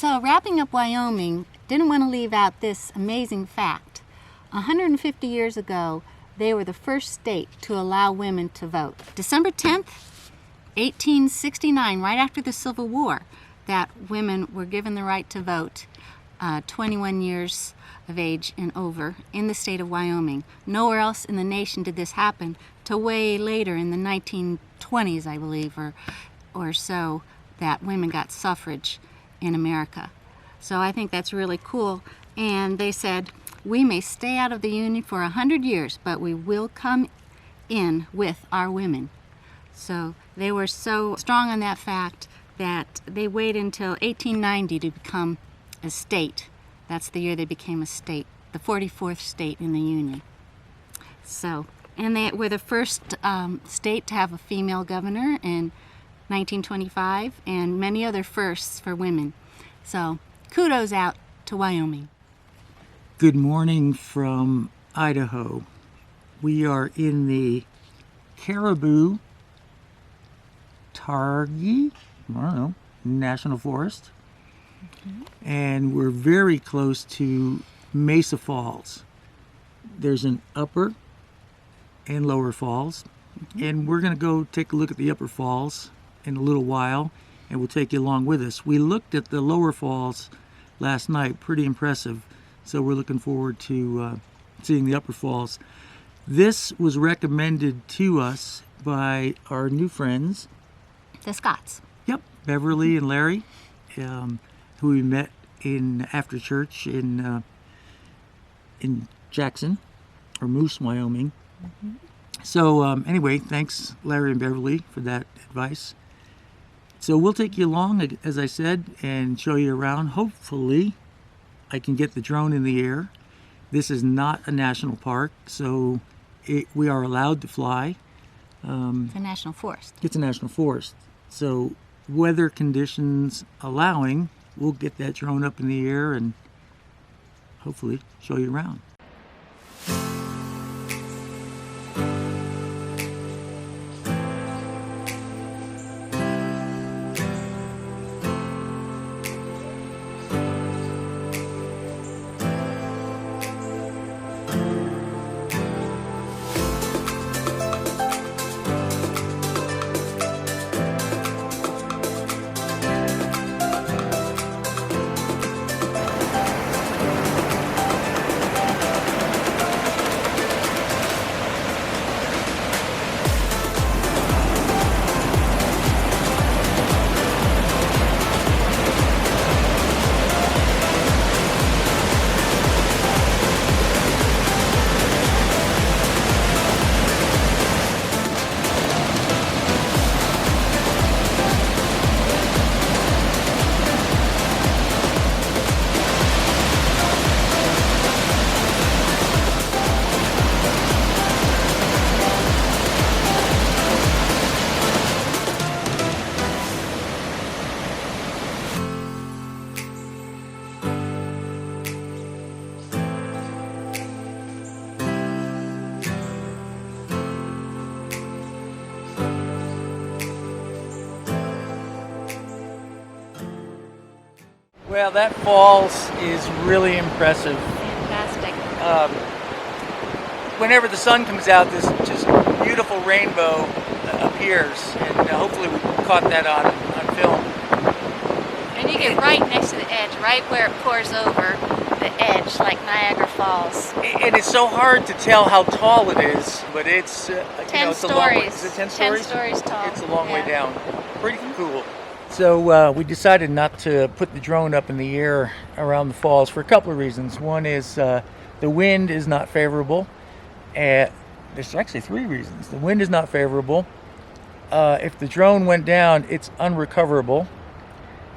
So wrapping up Wyoming, didn't want to leave out this amazing fact. 150 years ago, they were the first state to allow women to vote. December 10th, 1869, right after the Civil War, that women were given the right to vote, 21 years of age and over, in the state of Wyoming. Nowhere else in the nation did this happen till way later in the 1920s, I believe, or so, that women got suffrage in America. So I think that's really cool. And they said, we may stay out of the Union for 100 years, but we will come in with our women. So they were so strong on that fact that they waited until 1890 to become a state. That's the year they became a state, the 44th state in the Union. So, and they were the first state to have a female governor in 1925, and many other firsts for women. So kudos out to Wyoming. Good morning from Idaho. We are in the Caribou Targhee, National Forest. And we're very close to Mesa Falls. There's an upper and lower falls. And we're going to go take a look at the upper falls in a little while, and we'll take you along with us. We looked at the lower falls last night, pretty impressive. So we're looking forward to seeing the upper falls. This was recommended to us by our new friends, the Scotts. Yep, Beverly and Larry, who we met in after church in Jackson, or Moose, Wyoming. So anyway, thanks Larry and Beverly for that advice. So we'll take you along, as I said, and show you around. Hopefully I can get the drone in the air. This is not a national park, so we are allowed to fly. It's a national forest. It's a national forest. So weather conditions allowing, we'll get that drone up in the air and hopefully show you around. Well, that falls is really impressive. Fantastic. Whenever the sun comes out, this just beautiful rainbow appears, and hopefully we caught that on film. And you get right next to the edge, right where it pours over the edge, like Niagara Falls. And it's so hard to tell how tall it is, but it's 10 it's a long way. stories. Is it 10 stories? 10 stories tall. It's a long way down. Pretty cool. So we decided not to put the drone up in the air around the falls for a couple of reasons. One is the wind is not favorable. There's actually 3 reasons. The wind is not favorable. If the drone went down, it's unrecoverable.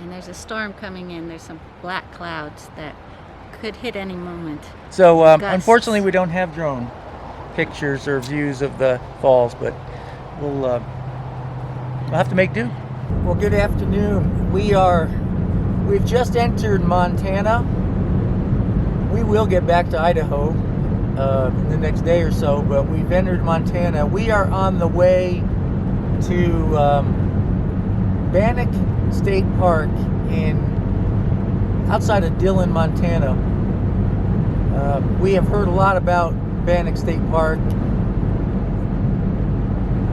And there's a storm coming in. There's some black clouds that could hit any moment. So unfortunately we don't have drone pictures or views of the falls, but we'll have to make do. Well, good afternoon. We've just entered Montana. We will get back to Idaho the next day or so, but we've entered Montana. We are on the way to Bannack State Park in outside of Dillon, Montana. We have heard a lot about Bannack State Park.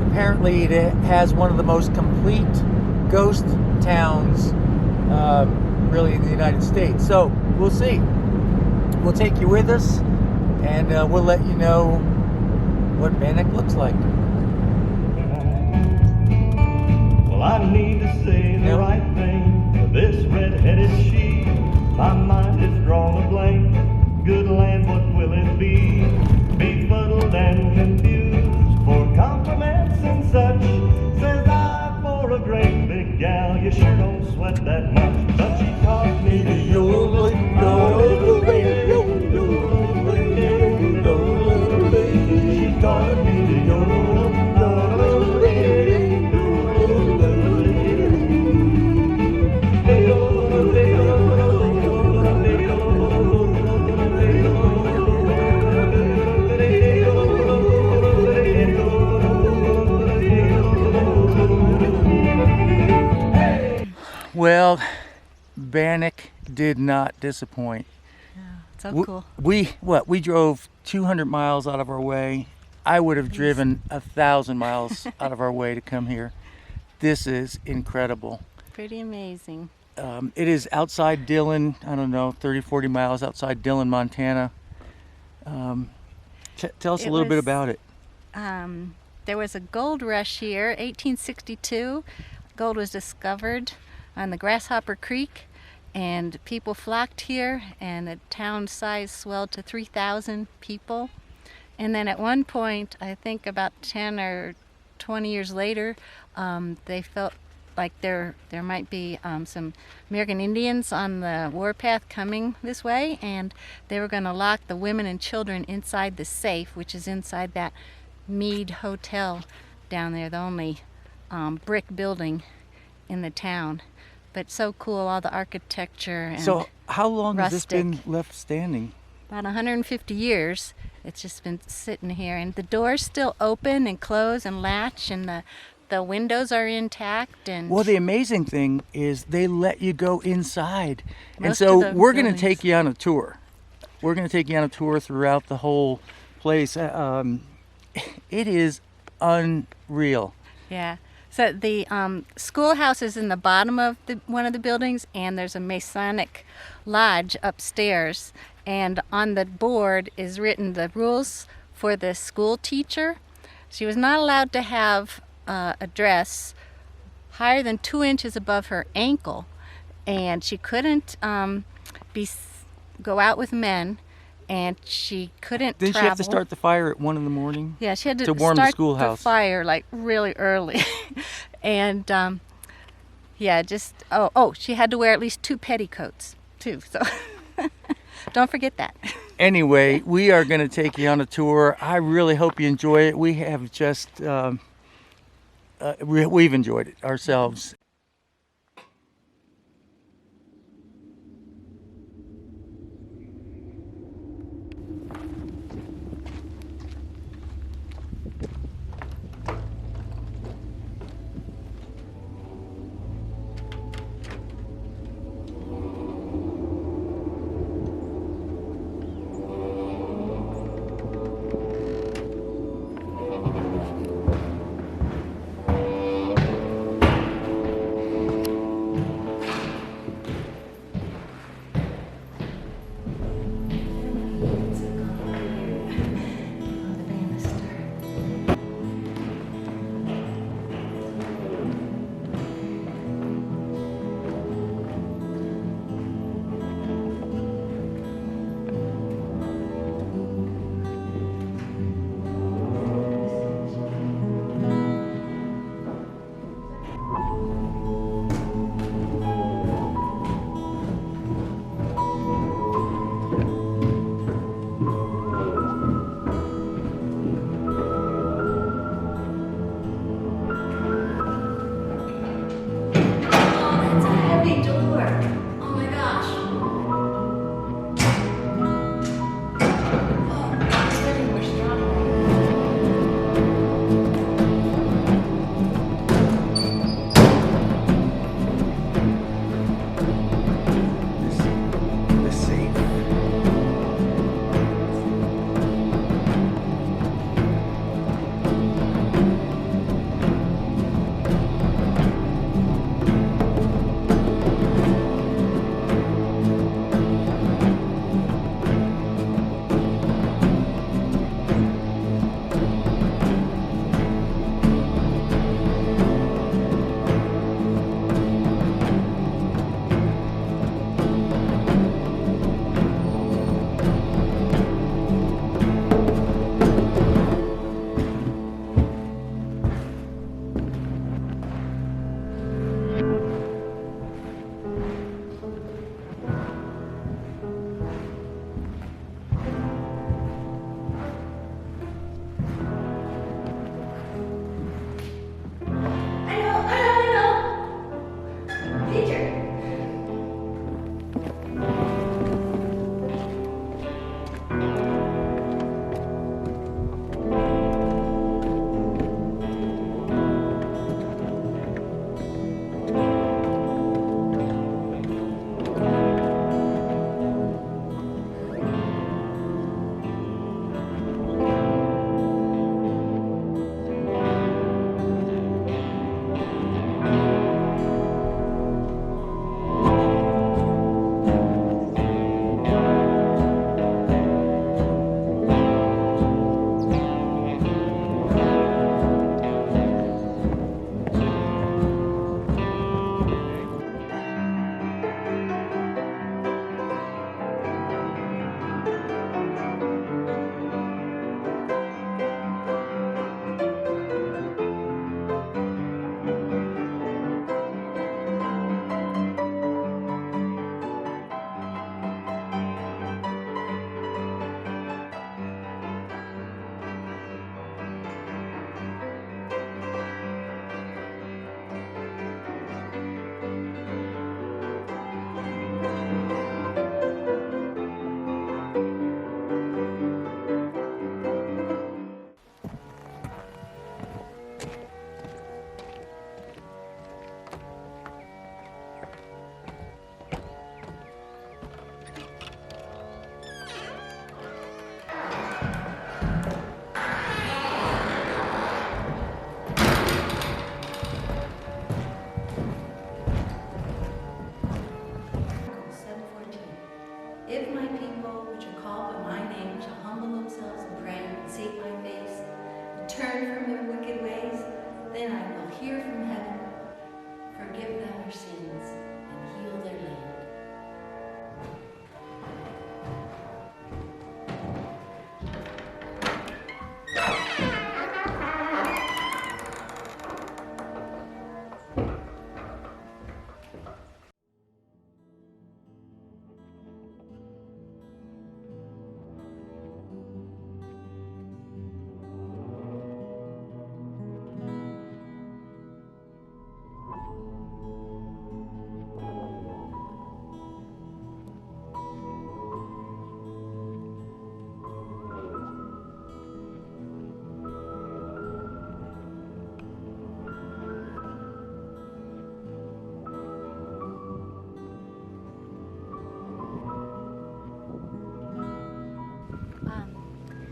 Apparently it has one of the most complete ghost towns really in the United States. So we'll see. We'll take you with us, and we'll let you know what Bannack looks like. Well, I need to say the right thing to this red-headed she. My mind is drawn to blank. Good land, what will it be? Befuddled and confused for compliments and such. Says I, for a great big gal, you sure don't sweat that much. But she taught me to yodel, yodel, she taught me to yodel, Well, Bannack did not disappoint. So cool. We drove 200 miles out of our way. I would have driven 1,000 miles out of our way to come here. This is incredible. Pretty amazing. It is outside Dillon, I don't know, 30, 40 miles outside Dillon, Montana. Tell us a little bit about it. There was a gold rush here, 1862. Gold was discovered on the Grasshopper Creek, and people flocked here, and the town size swelled to 3,000 people. And then at one point, I think about 10 or 20 years later, they felt like there might be some American Indians on the warpath coming this way, and they were going to lock the women and children inside the safe, which is inside that Mead Hotel down there, the only brick building in the town. But so cool, all the architecture and So how long has this rustic. been left standing? About 150 years. It's just been sitting here, and the doors still open and close and latch, and the windows are intact. And Well, the amazing thing is they let you go inside. And Most so of the we're going to buildings. take you on a tour. We're going to take you on a tour throughout the whole place. It is unreal. yeah. So the schoolhouse is in the bottom of one of the buildings, and there's a Masonic lodge upstairs. And on the board is written the rules for the school teacher. She was not allowed to have a dress higher than 2 inches above her ankle, and she couldn't go out with men, and she couldn't Didn't travel. she have to start the fire at 1 in the morning? Yeah, she had to warm the start schoolhouse? the fire like really early, and she had to wear at least 2 petticoats too. So don't forget that. Anyway, we are going to take you on a tour. I really hope you enjoy it. We have just we've enjoyed it ourselves.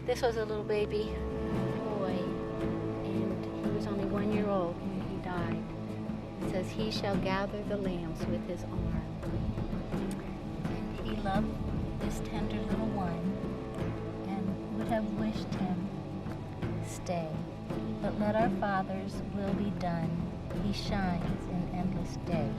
This was a little baby boy, and he was only 1 year old when he died. It says, "He shall gather the lambs with his arm." And he loved this tender little one and would have wished him stay. But let our Father's will be done. He shines in endless day.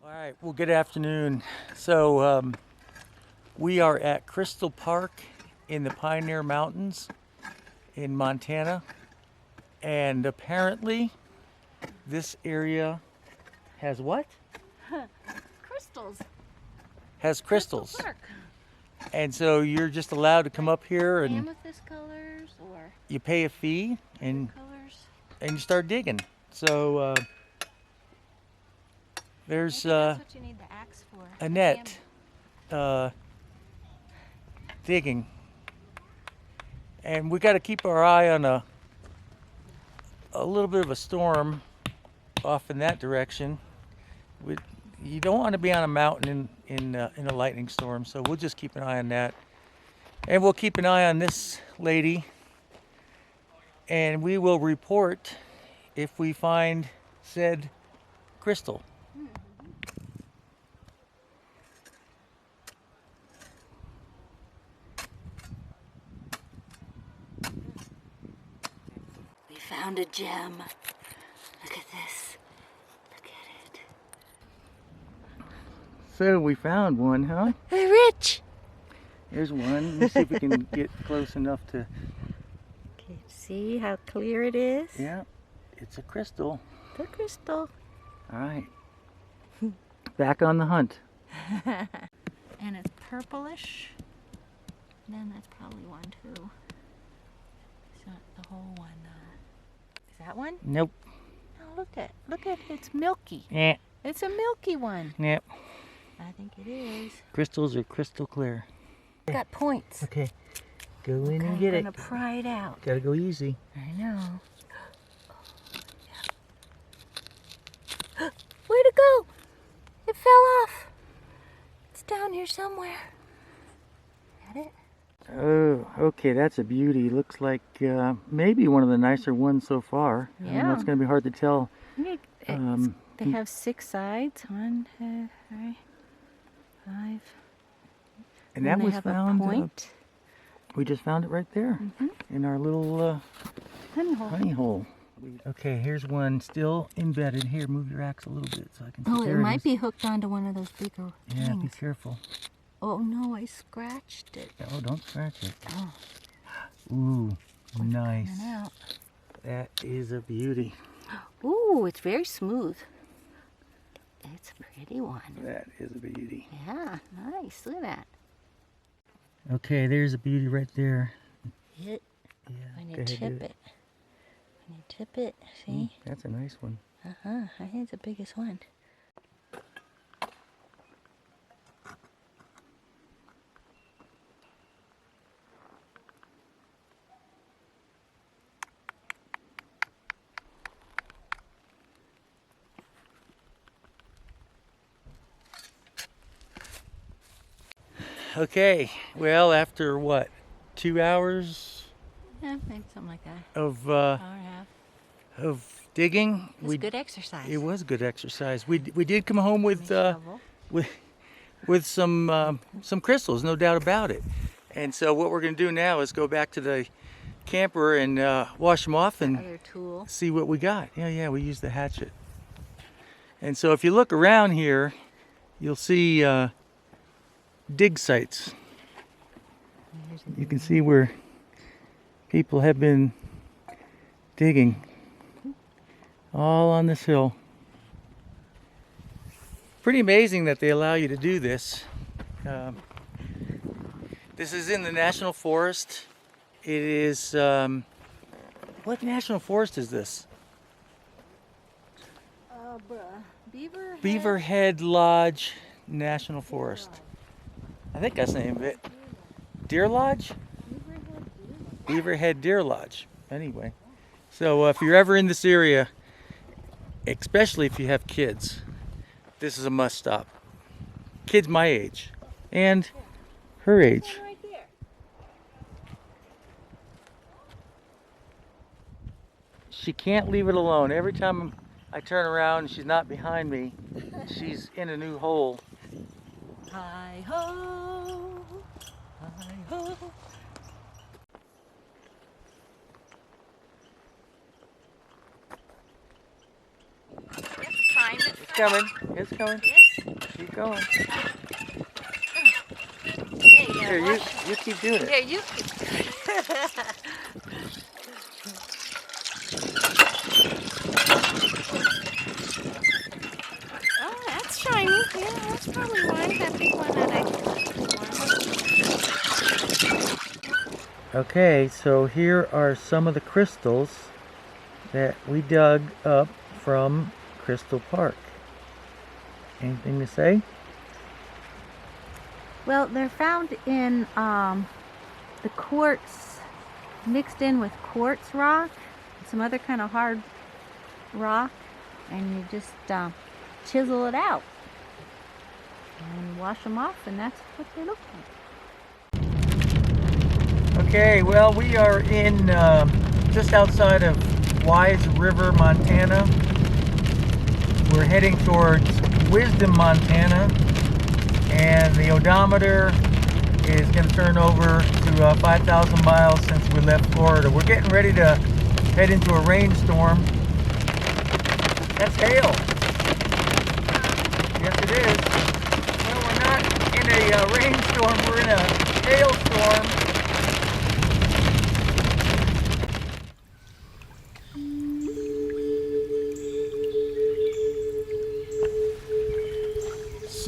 All right, well, good afternoon. So we are at Crystal Park in the Pioneer Mountains in Montana, and apparently this area has what? Crystals. Has crystals. Crystal Park. And so you're just allowed to come up here and Amethyst colors or you pay a fee and colors. you start digging. So there's That's what you need the axe for. a net digging, and we got to keep our eye on a little bit of a storm off in that direction. You don't want to be on a mountain in a lightning storm, so we'll just keep an eye on that, and we'll keep an eye on this lady, and we will report if we find said crystal. We found a gem. Look at this. Look at it. So we found one, huh? We're rich. There's one. Let's see if we can get close enough to. Okay, see how clear it is? Yeah, it's a crystal. The crystal. All right. Back on the hunt. And it's purplish. Then that's probably one too. It's not the whole one. Is that one? Nope. Oh, look at it's milky. Yeah. It's a milky one. Yep. I think it is. Crystals are crystal clear. It's got points. Okay. Go in and get it. I'm gonna pry it out. Gotta go easy. I know. Where'd it go? It fell off. It's down here somewhere. Got it? Oh, okay, that's a beauty. Looks like maybe one of the nicer ones so far. I don't know, it's Yeah. going to be hard to tell. They have 6 sides. 1, 2, 3, 5. And that they was have found. a point. We just found it right there in our little Honey hole. honey hole. Okay, here's one still embedded. Here, move your axe a little bit so I can see. Oh, it There might is. be hooked onto one of those bigger Yeah, be things. careful. Oh no, I scratched it. Oh, don't scratch it. Oh, Ooh, nice. coming out. That is a beauty. Ooh, it's very smooth. It's a pretty one. That is a beauty. Yeah, nice. Look at that. Okay, there's a beauty right there. It. Yeah, When go you ahead, do tip it. When you tip it, see? That's a nice one. I think it's the biggest one. Okay, well, after what, 2 hours Yeah, maybe something like that. of Hour and a half. of digging, It's good exercise. it was good exercise. We did come home with Shovel. with some crystals, no doubt about it. And so what we're going to do now is go back to the camper and wash them off and Other tool. see what we got. Yeah, we used the hatchet. And so if you look around here, you'll see dig sites. You can see where people have been digging all on this hill. Pretty amazing that they allow you to do this. This is in the National Forest. It is, what national forest is this? Beaverhead. Beaverhead Lodge National Forest. I think that's the name of it. Deer Lodge? Beaverhead Deer Lodge. Anyway, so if you're ever in this area, especially if you have kids, this is a must stop. Kids my age and her age. Right there. She can't leave it alone. Every time I turn around and she's not behind me, she's in a new hole. Hi ho, hi ho. It's coming. It's coming. Keep going. Here, you keep doing it. Here, you. Oh, that's shiny. Yeah, that's probably one. That big one that I. Okay, so here are some of the crystals that we dug up from Crystal Park. Anything to say? Well, they're found in the quartz, mixed in with quartz rock, some other kind of hard rock, and you just chisel it out and wash them off, and that's what they look like. Okay, well, we are in just outside of Wise River, Montana. We're heading towards Wisdom, Montana, and the odometer is going to turn over to 5,000 miles since we left Florida. We're getting ready to head into a rainstorm. That's hail. Yes, it is. Well, we're not in a rainstorm, we're in a hailstorm.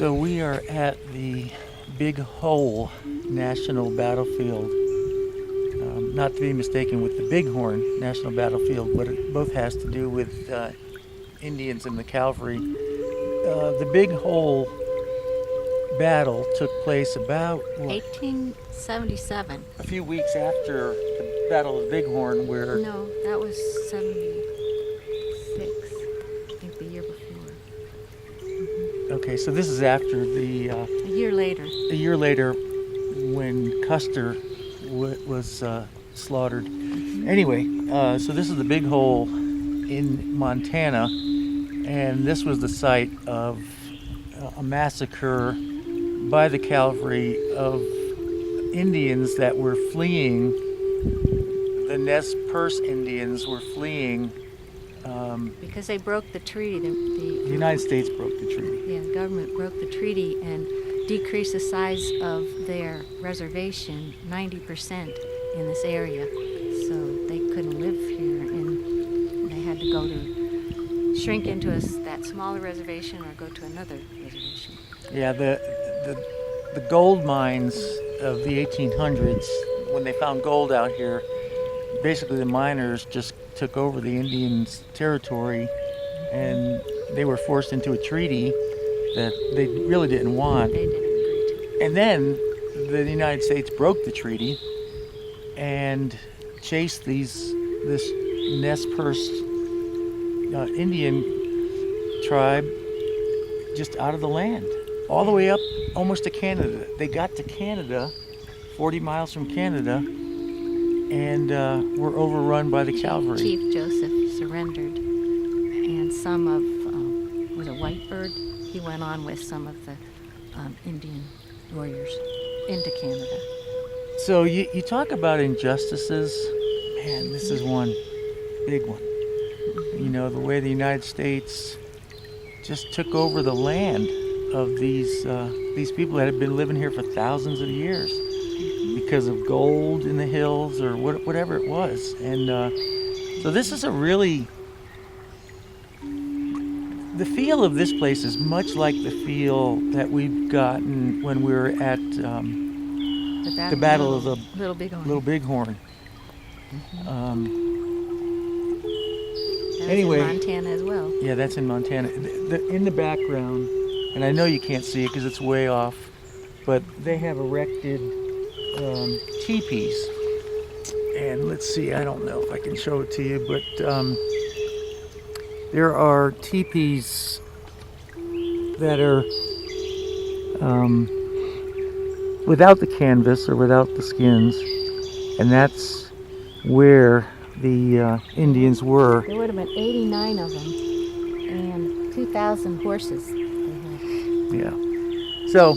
So we are at the Big Hole National Battlefield, not to be mistaken with the Bighorn National Battlefield, but it both has to do with Indians and the cavalry. The Big Hole battle took place about 1877. a few weeks after the Battle of the Bighorn, where No, that was 76. I think the year before. okay, so this is after the A year later. a year later when Custer was slaughtered. Anyway, so this is the Big Hole in Montana, and this was the site of a massacre by the cavalry of Indians that were fleeing. The Nez Perce Indians were fleeing. Because they broke the treaty. The United States broke the treaty. Yeah, the government broke the treaty and decreased the size of their reservation 90% in this area. So they couldn't live here, and they had to go to shrink into that smaller reservation or go to another reservation. Yeah, the gold mines of the 1800s, when they found gold out here, basically the miners just took over the Indians' territory, and they were forced into a treaty that they really didn't want. They didn't agree to. And then the United States broke the treaty and chased this Nez Perce Indian tribe just out of the land, all the way up almost to Canada. They got to Canada, 40 miles from Canada, and were overrun by the cavalry. Chief Joseph surrendered, and some of, was it Whitebird? He went on with some of the Indian warriors into Canada. So you talk about injustices, man, this is one big one. You know, the way the United States just took over the land of these people that had been living here for thousands of years because of gold in the hills or whatever it was. And so this is a really, the feel of this place is much like the feel that we've gotten when we were at the Battle of the Little Bighorn. Little Bighorn. That was anyway, in Montana as well. Yeah, that's in Montana. In the background, and I know you can't see it because it's way off, but they have erected teepees. And let's see, I don't know if I can show it to you, but there are teepees that are without the canvas or without the skins, and that's where the Indians were. There would have been 89 of them and 2,000 horses they had. Yeah. So,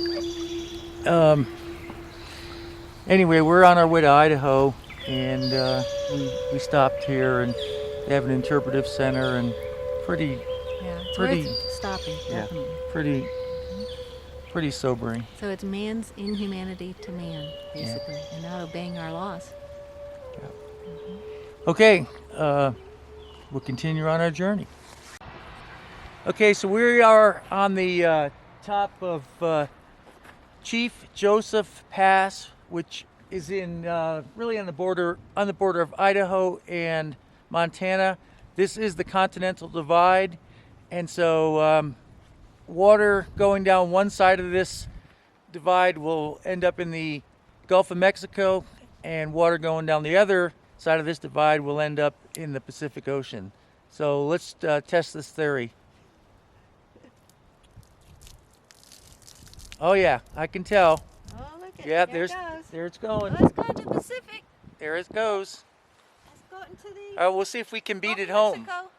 anyway, we're on our way to Idaho, and we stopped here, and they have an interpretive center, and pretty, Yeah, it's pretty, worth stopping, yeah, definitely. pretty sobering. So it's man's inhumanity to man, basically, and not obeying our laws. Okay, we'll continue on our journey. Okay, so we are on the top of Chief Joseph Pass, which is in really on the border of Idaho and Montana. This is the Continental Divide, and so water going down one side of this divide will end up in the Gulf of Mexico, and water going down the other side of this divide will end up in the Pacific Ocean. So let's test this theory. Oh yeah, I can tell. Oh, look at Yeah, there there it's going. Let's go to Pacific. There it goes. Let's go into the All right, we'll see if we can beat it home. Mexico.